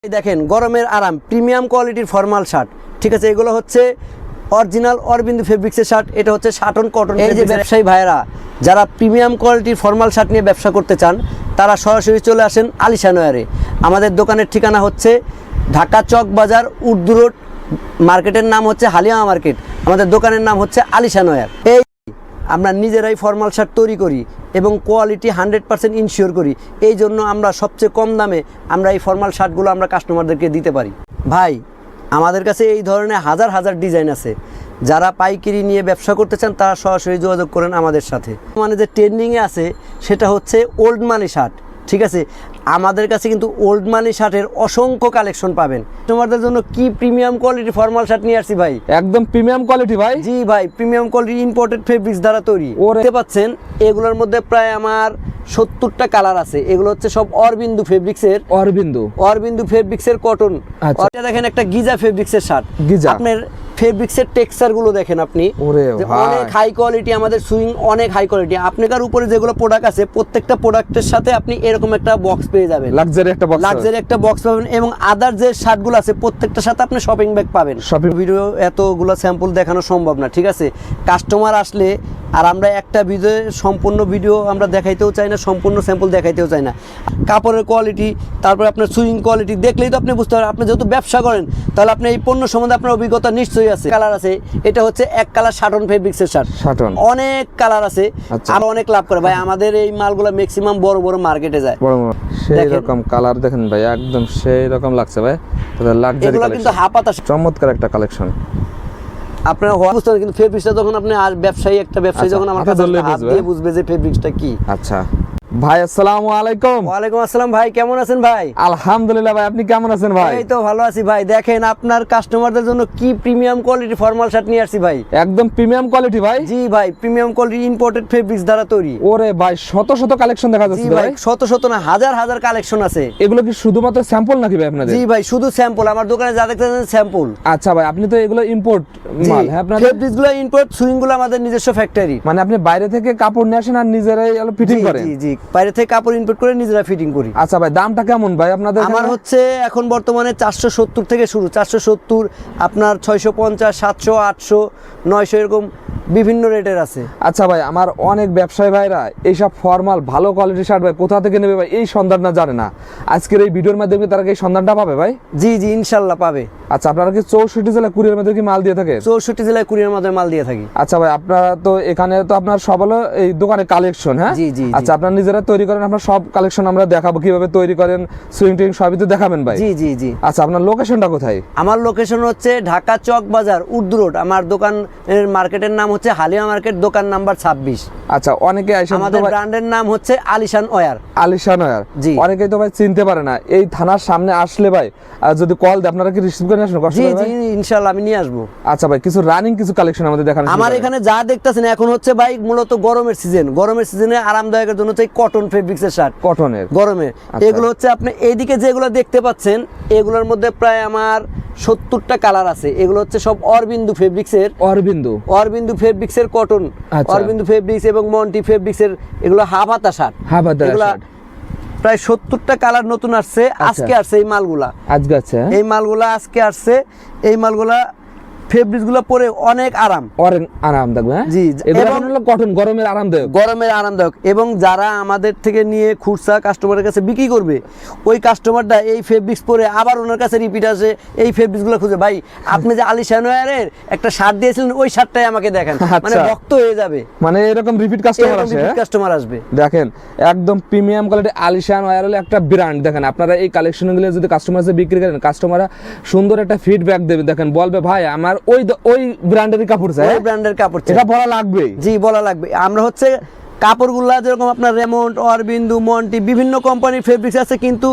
দেখেন গরমের আরাম প্রিমিয়াম কোয়ালিটির ফর্মাল শার্ট, ঠিক আছে। এগুলো হচ্ছে অরিজিনাল অরবিন্দু ফেব্রিক্সের শার্ট। এটা হচ্ছে শাটন কটন। এই যে ব্যবসায়ী ভাইয়েরা যারা প্রিমিয়াম কোয়ালিটির ফর্মাল শার্ট নিয়ে ব্যবসা করতে চান তারা সরাসরি চলে আসেন আলিশান ওয়্যারে। আমাদের দোকানের ঠিকানা হচ্ছে ঢাকা চক বাজার উর্দু রোড, মার্কেটের নাম হচ্ছে হালিমা মার্কেট, আমাদের দোকানের নাম হচ্ছে আলিশান ওয়্যার। এই আমরা নিজেরাই ফর্মাল শার্ট তৈরি করি এবং কোয়ালিটি 100% ইনশিওর করি। এই জন্য আমরা সবচেয়ে কম দামে আমরা এই ফর্মাল শার্টগুলো আমরা কাস্টমারদেরকে দিতে পারি। ভাই আমাদের কাছে এই ধরনের হাজার হাজার ডিজাইন আছে। যারা পাইকারি নিয়ে ব্যবসা করতে চান তারা সরাসরি যোগাযোগ করেন আমাদের সাথে। মানে যে ট্রেন্ডিংয়ে আছে সেটা হচ্ছে ওল্ড মানি শার্ট, ঠিক আছে। আমাদের কাছে কিন্তু ওল্ড মানি শার্টের অসংখ্য কালেকশন পাবেন। তোমাদের জন্য কি প্রিমিয়াম কোয়ালিটি ফর্মাল শার্ট নিয়ে আসছি ভাই, একদম প্রিমিয়াম কোয়ালিটি ভাই। জি ভাই, প্রিমিয়াম কোয়ালিটি ইম্পোর্টেড ফেব্রিক্স দ্বারা তৈরি। দেখতে পাচ্ছেন এগুলোর মধ্যে প্রায় আমার 70টা কালার আছে। এগুলো হচ্ছে সব অরবিন্দু ফেব্রিক্সের, অরবিন্দু ফেব্রিক্সের কটন। এটা দেখেন একটা গিজা ফেব্রিক্সের শার্ট। আপনার ফেব্রিক্সের টেক্সচার গুলো দেখেন আপনি, অনেক হাই কোয়ালিটি। আমাদের সুইং অনেক হাই কোয়ালিটি। আপনার উপরে যেগুলো প্রোডাক্ট আছে প্রত্যেকটা প্রোডাক্টের সাথে আপনি এরকম একটা বক্স পেয়ে যাবেন, লাক্সারি একটা বক্স পাবেন। এবং আদার যে শার্টগুলো আছে প্রত্যেকটার সাথে আপনি শপিং ব্যাগ পাবেন। ভিডিও এতগুলো স্যাম্পল দেখানো সম্ভব না, ঠিক আছে। কাস্টমার আসলে আর আমরা একটা ভিডিও সম্পূর্ণ ভিডিও আমরা দেখাইতেও চাই না, সম্পূর্ণ স্যাম্পল দেখাইতেও চাই না। কাপড়ের কোয়ালিটি, তারপরে আপনার সুইং কোয়ালিটি দেখলেই তো আপনি বুঝতে পারেন। আপনি যেহেতু ব্যবসা করেন তাহলে আপনি এই পণ্য সম্বন্ধে আপনার অভিজ্ঞতা নিশ্চয়ই আছে। কালার আছে, এটা হচ্ছে এক কালার শাটন ফেব্রিক্সের শার্ট। অনেক কালার আছে, আর অনেক লাভ করে ভাই। আমাদের এই মালগুলো ম্যাক্সিমাম বড় বড় মার্কেটে যায়। সেই রকম কালার দেখেন ভাই, একদম সেই রকম লাগছে ভাই। লাক্সারি কালেকশন, কিন্তু হাপাতা চমৎকার একটা কালেকশন। আপনার বুঝতে পারেন কিন্তু ফেব্রিক্সটা যখন আপনি আর ব্যবসায়ী যখন আমার কাছে হাত দিয়ে বুঝবে যে ফেব্রিক্সটা কি। আচ্ছা ভাই, আসসালামু আলাইকুম। ওয়ালাইকুম আসসালাম ভাই, কেমন আছেন ভাই? আলহামদুলিল্লাহ ভাই, আপনি কেমন আছেন ভাই? এই তো ভালো আছি ভাই। দেখেন আপনার কাস্টমারদের জন্য কি প্রিমিয়াম কোয়ালিটি ফর্মাল শার্ট নিয়ে আসছি ভাই। একদম প্রিমিয়াম কোয়ালিটি ভাই। জি ভাই, প্রিমিয়াম কোয়ালিটি ইম্পোর্টেড ফেব্রিক্স দ্বারা তৈরি। ওরে ভাই, শত শত কালেকশন দেখা যাচ্ছে ভাই। শত শত না, হাজার হাজার কালেকশন আছে। এগুলো কি শুধুমাত্র স্যাম্পল নাকি ভাই আপনাদের? জি ভাই, শুধু স্যাম্পল। আমার দোকানে যা দেখতেছেন স্যাম্পল। আচ্ছা ভাই, আপনি তো এগুলো ইম্পোর্ট মাল? হ্যাঁ, আপনাদের ফেব্রিক্সগুলো ইম্পোর্ট, সুইংগুলো আমাদের নিজস্ব ফ্যাক্টরি। মানে আপনি বাইরে থেকে কাপড় নিয়ে আসেন আর নিজেরাই ফিটিং করেন? জি জি, বাইরে থেকে কাপড় ইম্পোর্ট করে নিজেরা ফিটিং করি। আচ্ছা ভাই, দামটা কেমন ভাই আপনাদের? আমার হচ্ছে এখন বর্তমানে 470 থেকে শুরু। 470, আপনার 650, 700, 800, 900 এরকম বিভিন্ন রেটের আছে। আচ্ছা ভাই, আমার অনেক ব্যবসায়ী ভাইরা এইসব ফর্মাল ভালো কোয়ালিটির শার্ট ভাই কোথা থেকে নেবে ভাই এই সন্ধানটা জানে না। আজকের এই ভিডিওর মাধ্যমে তারা কি এই সন্ধানটা পাবে ভাই? জি জি, ইনশাল্লাহ পাবে। আচ্ছা, আপনারা কি 64 জেলা কুরিয়ার মাধ্যমে কি মাল দিয়ে থাকে? 64 জেলায় কুরিয়ার মাধ্যমে মাল দিয়ে থাকি। আচ্ছা ভাই, আপনারা তো এখানে তো আপনার সব হলো এই দোকানে কালেকশন। হ্যাঁ জি জি। আচ্ছা, আপনারা নিজেরা তৈরি করেন? আপনার সব কালেকশন আমরা দেখাবো কিভাবে তৈরি করেন, সুইং টিং সবই তো দেখাবেন ভাই? জি জি জি। আচ্ছা, আপনার লোকেশনটা কোথায়? আমার লোকেশন হচ্ছে ঢাকা চক বাজার উর্দু রোড। আমার দোকানের মার্কেটের নাম হচ্ছে হালিমা মার্কেট, দোকান নাম্বার 26। আচ্ছা, অনেকে আইসা আমাদের ব্র্যান্ডের নাম হচ্ছে আলিশান ওয়্যার। আলিশান ওয়্যার। জি, অনেকেই তো ভাই চিনতে পারে না। এই থানার সামনে আসলে ভাই যদি কল দেয় আপনারা কি রিসিভ করে আসবেন? জি জি, ইনশাআল্লাহ আমি নিয়ে আসবো। আচ্ছা ভাই, কিছু রানিং কিছু কালেকশন আমাদের দেখান। আমার এখানে যা দেখতেছেন এখন হচ্ছে ভাই মূলত গরমের সিজন। গরমের সিজনে আরামদায়কের জন্য হচ্ছে কটন ফেব্রিক্সের শার্ট, কটনের গরমের। এগুলো হচ্ছে আপনি এইদিকে যেগুলো দেখতে পাচ্ছেন এগুলোর মধ্যে প্রায় আমার 70টা কালার আছে। এগুলো হচ্ছে সব অরবিন্দু ফেব্রিক্সের, অরবিন্দু ফেব্রিক্সের কটন, অরবিন্দু ফেব্রিক্স এবং মন্টি ফেব্রিক্সের। এগুলো হাফ হাতা শার্ট। এগুলা প্রায় 70টা কালার নতুন আসছে। আজকে আসছে এই মালগুলা, এই মালগুলা আজকে আসছে। এই মালগুলা ফেব্রিক্সগুলো পরে অনেক আরাম থাকবে। জি, এগুলো হলো কটন, গরমের আরামদায়ক। এবং যারা আমাদের থেকে নিয়ে খুচরা কাস্টমারের কাছে বিক্রি করবে ওই কাস্টমারটা এই ফেব্রিক্স পরে আবার ওনার কাছে রিপিট আসে, এই ফেব্রিক্সগুলো খুঁজে। ভাই আপনি যে আলিশান ওয়্যারের একটা শার্ট দিয়েছিলেন ওই শার্টটাই আমাকে দেখান, মানে ভক্ত হয়ে যাবে। মানে এরকম রিপিট কাস্টমার আসবে। দেখেন একদম প্রিমিয়াম কোয়ালিটি আলিশান ওয়্যার হলো একটা ব্র্যান্ড। দেখেন আপনারা এই কালেকশনগুলো যদি কাস্টমারদের বিক্রি করেন, কাস্টমাররা সুন্দর একটা ফিডব্যাক দেবে। দেখেন বলবে ভাই আমার ওই ব্র্যান্ডের কাপড় চাই, ওই ব্র্যান্ডের কাপড় চাই। এটা বলা লাগবে। জি, বলা লাগবে। আমরা হচ্ছে কাপড়গুলা যেরকম আপনার রেমন্ড, অরবিন্দু, মন্টি বিভিন্ন কোম্পানির ফেব্রিক্স আছে, কিন্তু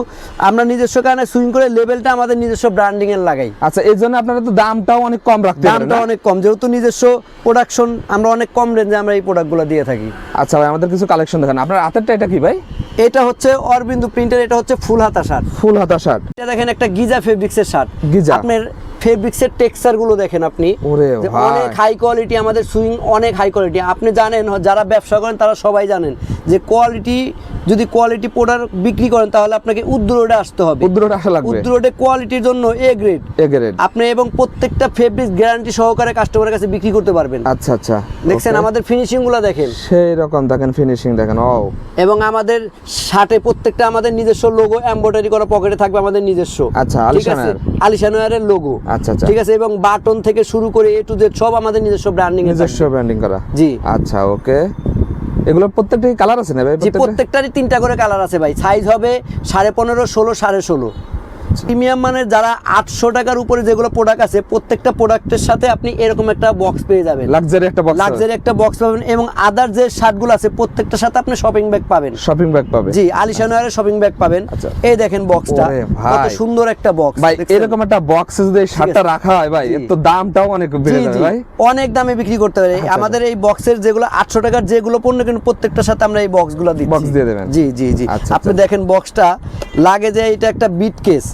আমরা নিজস্ব কারণে সুইং করে লেভেলটা আমাদের নিজস্ব ব্র্যান্ডিং এর লাগাই। আচ্ছা, এই জন্য আপনারা তো দামটাও অনেক কম রাখতে পারেন। দামটা অনেক কম, যেহেতু নিজস্ব প্রোডাকশন আমরা অনেক কম রেঞ্জে আমরা এই প্রোডাক্টগুলো দিয়ে থাকি। আচ্ছা ভাই, আমাদের কিছু কালেকশন দেখান। আপনার হাতেরটা এটা কি ভাই? এটা হচ্ছে অরবিন্দু প্রিন্টের, এটা হচ্ছে ফুল হাতা শার্ট। এটা দেখেন একটা গিজা ফেব্রিক্সের শার্ট। আপনার ফেব্রিক্সের টেক্সচার গুলো দেখেন আপনি, অনেক হাই কোয়ালিটি। আমাদের সুইং অনেক হাই কোয়ালিটি। আপনি জানেন, যারা ব্যবসা করেন তারা সবাই জানেন যে কোয়ালিটি যদি কোয়ালিটি প্রোডাক্ট বিক্রি করেন তাহলে আপনাকে উদ্র রোডে আসতে হবে। উদ্র রোডে আসা লাগবে। উদ্র রোডে কোয়ালিটির জন্য এ গ্রেড আপনি এবং প্রত্যেকটা ফেব্রিক গ্যারান্টি সহকারে কাস্টমারের কাছে বিক্রি করতে পারবেন। আচ্ছা আচ্ছা, দেখছেন আমাদের ফিনিশিং গুলো দেখেন, সেই রকম দেখেন ফিনিশিং দেখেন। ও, এবং আমাদের শার্টে প্রত্যেকটা আমাদের নিজস্ব লোগো এমব্রয়ডারি করা পকেটে থাকবে আমাদের নিজস্ব। আচ্ছা, আলিশান ওয়্যারের লোগো। আচ্ছা আচ্ছা, ঠিক আছে, এবং বাটন থেকে শুরু করে এ টু জেড সব আমাদের নিজস্ব ব্র্যান্ডিং করা। জি আচ্ছা, ওকে। এগুলো প্রত্যেকটাই কালার আছে না ভাই? জি, প্রত্যেকটারই 3টা করে কালার আছে ভাই। সাইজ হবে 15.5, 16, 16.5। প্রিমিয়াম মানের যারা 800 টাকার উপরে যেগুলো প্রোডাক্ট আছে প্রত্যেকটা প্রোডাক্টের সাথে আপনি এরকম একটা বক্স পেয়ে যাবেন, লাক্সারি একটা বক্স পাবেন। এবং আদার যে শার্টগুলো আছে প্রত্যেকটার সাথে আপনি শপিং ব্যাগ পাবেন। জি, আলিশান ওয়্যারের শপিং ব্যাগ পাবেন। এই দেখেন বক্সটা, কত সুন্দর একটা বক্স ভাই। এরকম একটা বক্সে যদি এই শার্টটা রাখা হয় ভাই, এর তো দামটাও অনেক বেড়ে যাবে ভাই, অনেক দামে বিক্রি করতে পারে। আমাদের এই বক্সের যেগুলো 800 টাকার যেগুলো পণ্য কিন্তু প্রত্যেকটার সাথে আমরা এই বক্সগুলো দিচ্ছি, বক্স দিয়ে দেবেন। জি জি জি, আপনি দেখেন বক্সটা লাগে যে এটা একটা বিট কেস,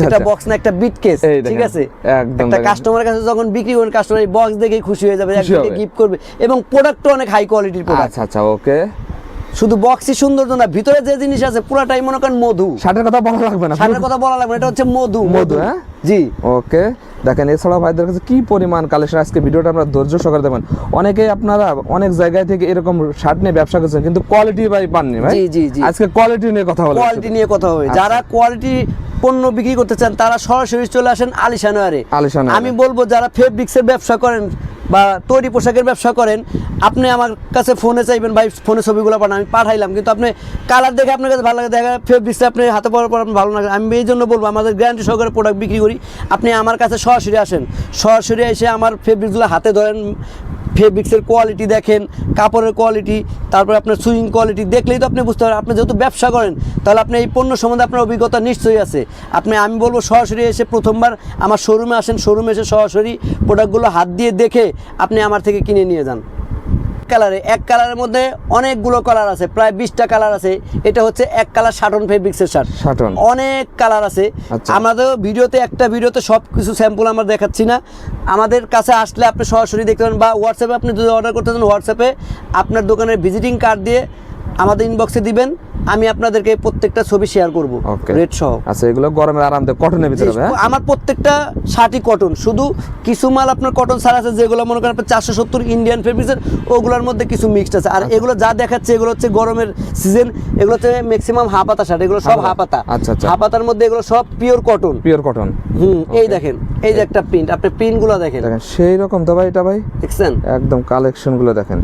এটা বক্স না, একটা বিট কেস। ঠিক আছে, একদম একটা কাস্টমারের কাছে যখন বিক্রি করেন কাস্টমার এই বক্স দেখেই খুশি হয়ে যাবে, একদিকে গিফট করবে। এবং প্রোডাক্টও অনেক হাই কোয়ালিটির প্রোডাক্ট। আচ্ছা আচ্ছা, ওকে। শুধু বক্সই সুন্দর না, ভিতরে যে জিনিস আছে পুরাটাই মনে করেন মধু। শার্টের কথা বলা লাগবে না, শার্টের কথা বলা লাগবে না, এটা হচ্ছে মধু। হ্যাঁ, জি, ওকে। দেখেন এছাড়াও ভাইদের কাছে কি পরিমাণ কালেকশন। আজকে ভিডিওটা আপনারা ধৈর্য সহকারে দেখবেন। অনেকেই আপনারা অনেক জায়গায় থেকে এরকম শার্ট নিয়ে ব্যবসা করছেন কিন্তু কোয়ালিটি ভাই পাননি ভাই। জি জি জি, আজকে কোয়ালিটি নিয়ে কথা বলবো, কোয়ালিটি নিয়ে কথা হবে। যারা কোয়ালিটি পণ্য বিক্রি করতে চান তারা সরাসরি চলে আসেন আলিশান ওয়্যারে। আমি বলবো যারা ফেব্রিক্সের ব্যবসা করেন বা তৈরি পোশাকের ব্যবসা করেন, আপনি আমার কাছে ফোনে চাইবেন ভাই ফোনে ছবিগুলো পাঠান, আমি পাঠাইলাম, কিন্তু আপনি কালার দেখে আপনার কাছে ভালো লাগে, দেখা ফেব্রিক্সটা আপনি হাতে পাওয়ার পর ভালো লাগে। আমি এই জন্য বলবো আমাদের গ্যারান্টি সহকারে প্রোডাক্ট বিক্রি করি। আপনি আমার কাছে সরাসরি আসেন, সরাসরি এসে আমার ফেব্রিক্সগুলো হাতে ধরেন, ফেব্রিক্সের কোয়ালিটি দেখেন, কাপড়ের কোয়ালিটি, তারপরে আপনার সুইং কোয়ালিটি দেখলেই তো আপনি বুঝতে পারেন। আপনি যেহেতু ব্যবসা করেন তাহলে আপনি এই পণ্য সম্বন্ধে আপনার অভিজ্ঞতা নিশ্চয়ই আছে। আমি বলবো সরাসরি এসে প্রথমবার আমার শোরুমে আসেন, শোরুমে এসে সরাসরি প্রোডাক্টগুলো হাত দিয়ে দেখে আপনি আমার থেকে কিনে নিয়ে যান। কালারে এক কালারের মধ্যে অনেকগুলো কালার আছে, প্রায় 20টা কালার আছে। এটা হচ্ছে এক কালার শাটন ফেব্রিক্সের শার্ট, অনেক কালার আছে। আমাদের ভিডিওতে সব কিছু স্যাম্পল আমরা দেখাচ্ছি না। আমাদের কাছে আসলে আপনি সরাসরি দেখতে পারেন, বা হোয়াটসঅ্যাপে আপনি যদি অর্ডার করতে চান হোয়াটসঅ্যাপে আপনার দোকানের ভিজিটিং কার্ড দিয়ে আমাদের ইনবক্সে দিবেন, আমি আপনাদেরকে প্রত্যেকটা ছবি শেয়ার করব রেট সহ। আচ্ছা, এগুলো গরমের আরামদায়ক কটনের ভিতরে হবে। আমার প্রত্যেকটা শার্টই কটন, শুধু কিছু মাল আপনার কটন ছাড়া আছে যেগুলো মনে করেন 470 ইন্ডিয়ান ফেব্রিক্সের, ওগুলোর মধ্যে কিছু মিক্সড আছে। আর এগুলো যা দেখাচ্ছে এগুলো হচ্ছে গরমের সিজন, এগুলো হচ্ছে ম্যাক্সিমাম হাফাতা শার্ট, এগুলো সব হাফাতা। আচ্ছা, হাফাতার মধ্যে এগুলো সব পিওর কটন। এই দেখেন, এই যে একটা প্রিন্ট, আপনি প্রিন্টগুলো দেখেন সেই রকম তো ভাই। এটা ভাই দেখছেন একদম কালেকশনগুলো দেখেন,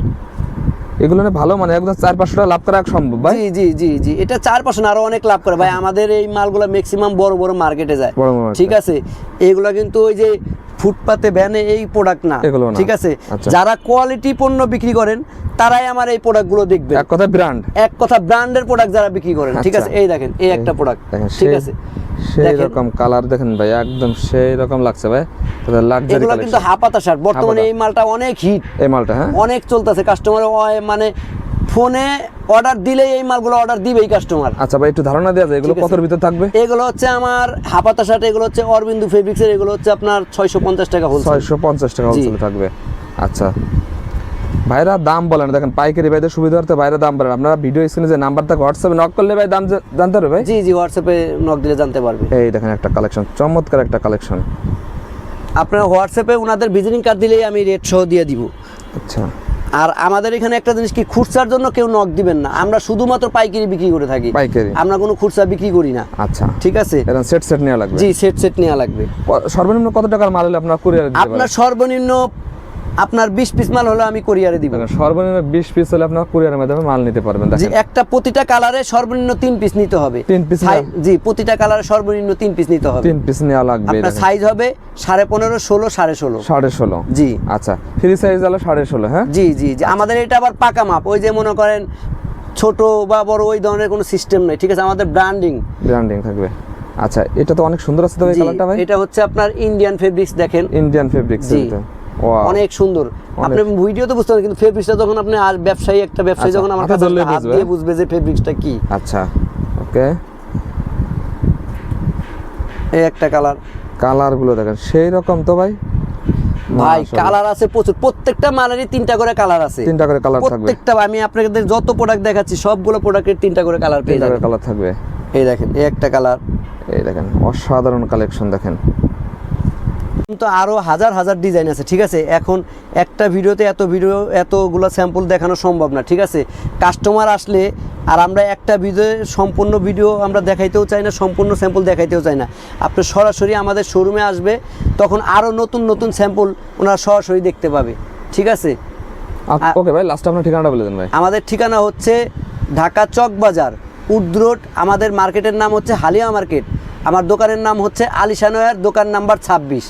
এগুলো ভালো, মানে একদম 400-500 টাকা লাভ করা সম্ভব ভাই। জি জি জি জি, এটা 4% আরো অনেক লাভ করে ভাই। আমাদের এই মালগুলো ম্যাক্সিমাম বড় বড় মার্কেটে যায়, ঠিক আছে। এগুলো কিন্তু ওই যে ফুটপাতে ভ্যানে এই প্রোডাক্ট না, ঠিক আছে। যারা কোয়ালিটি পণ্য বিক্রি করেন তারাই আমার এই প্রোডাক্টগুলো দেখবে। এক কথা ব্র্যান্ডের প্রোডাক্ট যারা বিক্রি করেন, ঠিক আছে। এই দেখেন, এই একটা প্রোডাক্ট, ঠিক আছে, সেই রকম কালার দেখেন ভাই, একদম সেই রকম লাগছে ভাই। এগুলো কিন্তু হাফাতা শার্ট, বর্তমানে এই মালটা অনেক হিট, এই মালটা অনেক চলতেছে। কাস্টমার মানে ফোনে অর্ডার দিলেই এই মালগুলো অর্ডার দিবেই কাস্টমার। আচ্ছা ভাই, একটু ধারণা দেওয়া যায় এগুলো কতর ভিতর থাকবে? এগুলো হচ্ছে আমার হাফাতা শার্ট, এগুলো হচ্ছে অরবিন্দু ফেব্রিক্সের, এগুলো হচ্ছে আপনার 650 টাকা হোলসেল। 650 টাকা হোলসেল থাকবে। আচ্ছা ভাইরা দাম বলেন, দেখেন পাইকারি ভাইদের সুবিধার্থে ভাইরা দাম বলেন। আপনারা ভিডিও স্ক্রিনে যে নাম্বার থাকে হোয়াটসঅ্যাপে নক করলে ভাই দাম জানতে পারবে ভাই? জি জি, হোয়াটসঅ্যাপে নক দিলে জানতে পারবে। এই দেখেন একটা কালেকশন, চমৎকার একটা কালেকশন। আপনারা হোয়াটসঅ্যাপে ওনাদের ভিজিটিং কার্ড দিলেই আমি রেট সহ দিয়ে দিব। আচ্ছা, আর আমাদের এখানে একটা জিনিস কি, খুচরার জন্য কেউ নক দিবেন না, আমরা শুধুমাত্র পাইকারি বিক্রি করে থাকি, আমরা কোনো খুচরা বিক্রি করি না। আচ্ছা, ঠিক আছে। এরকম সেট নেওয়া লাগবে? জি, সেট নেওয়া লাগবে। সর্বনিম্ন কত টাকার মাল হলে আপনারা কুরিয়ারে দিতে পারবেন? আপনার সর্বনিম্ন আপনার 20 পিস মাল হলে আমি কুরিয়ারে দিব। সর্বনিম্ন 20 পিস হলে আপনারা কুরিয়ারের মাধ্যমে মাল নিতে পারবেন। দেখেন, একটা প্রতিটা কালারে সর্বনিম্ন 3 পিস নিতে হবে। 3 পিস? জি, প্রতিটা কালারে সর্বনিম্ন 3 পিস নিতে হবে। 3 পিস নেওয়া লাগবে। আপনার সাইজ হবে 15.5, 16, 16.5। 16.5? জি। আচ্ছা, ফ্রি সাইজ হলো 16.5? হ্যাঁ, জি জি জি। আমাদের এটা আবার পাকা মাপ, ওই যে মনে করেন ছোট বা বড় ওই ধরনের কোনো সিস্টেম নেই, ঠিক আছে। আমাদের ব্র্যান্ডিং থাকবে। আচ্ছা, এটা তো অনেক সুন্দর আছে তো এই কালারটা ভাই। এটা হচ্ছে আপনার ইন্ডিয়ান ফেব্রিক্স, দেখেন ইন্ডিয়ান ফেব্রিক্স, অনেক সুন্দর। আপনি ভিডিওতে বুঝতে পারবেন, কিন্তু ফেব্রিক্সটা যখন আপনি আর ব্যবসায়ী যখন আমার কাছে হাত দিয়ে বুঝবে যে ফেব্রিক্সটা কি। আচ্ছা, ওকে। এই একটা কালারগুলো দেখেন সেই রকম তো ভাই, ভাই মাশাআল্লাহ। কালার আছে প্রচুর, প্রত্যেকটা মালেরই 3টা করে কালার আছে, 3টা করে কালার থাকবে, প্রত্যেকটা। আমি আপনাদের যত প্রোডাক্ট দেখাচ্ছি সবগুলো প্রোডাক্টের 3টা করে কালার পেয়ে 3টা করে যাবেন। কালার থাকবে। এই দেখেন, এই একটা কালার, এই দেখেন অসাধারণ কালেকশন দেখেন। কিন্তু আরো হাজার হাজার ডিজাইন আছে, ঠিক আছে। এখন একটা ভিডিওতে এতগুলো স্যাম্পল দেখানো সম্ভব না, ঠিক আছে। কাস্টমার আসলে আর আমরা একটা সম্পূর্ণ ভিডিও আমরা দেখাইতেও চাই না, সম্পূর্ণ স্যাম্পল দেখাইতেও চাই না। আপনি সরাসরি আমাদের শোরুমে আসবে, তখন আরো নতুন নতুন স্যাম্পল ওনারা সরাসরি দেখতে পাবে, ঠিক আছে। ওকে ভাই, লাস্ট আপনার ঠিকানাটা বলে দেন ভাই। আমাদের ঠিকানা হচ্ছে ঢাকা চক বাজার, উড রোড। আমাদের মার্কেটের নাম হচ্ছে হালিয়া মার্কেট। আমার দোকানের নাম হচ্ছে আলিশান ওয়্যার, দোকান নাম্বার 26।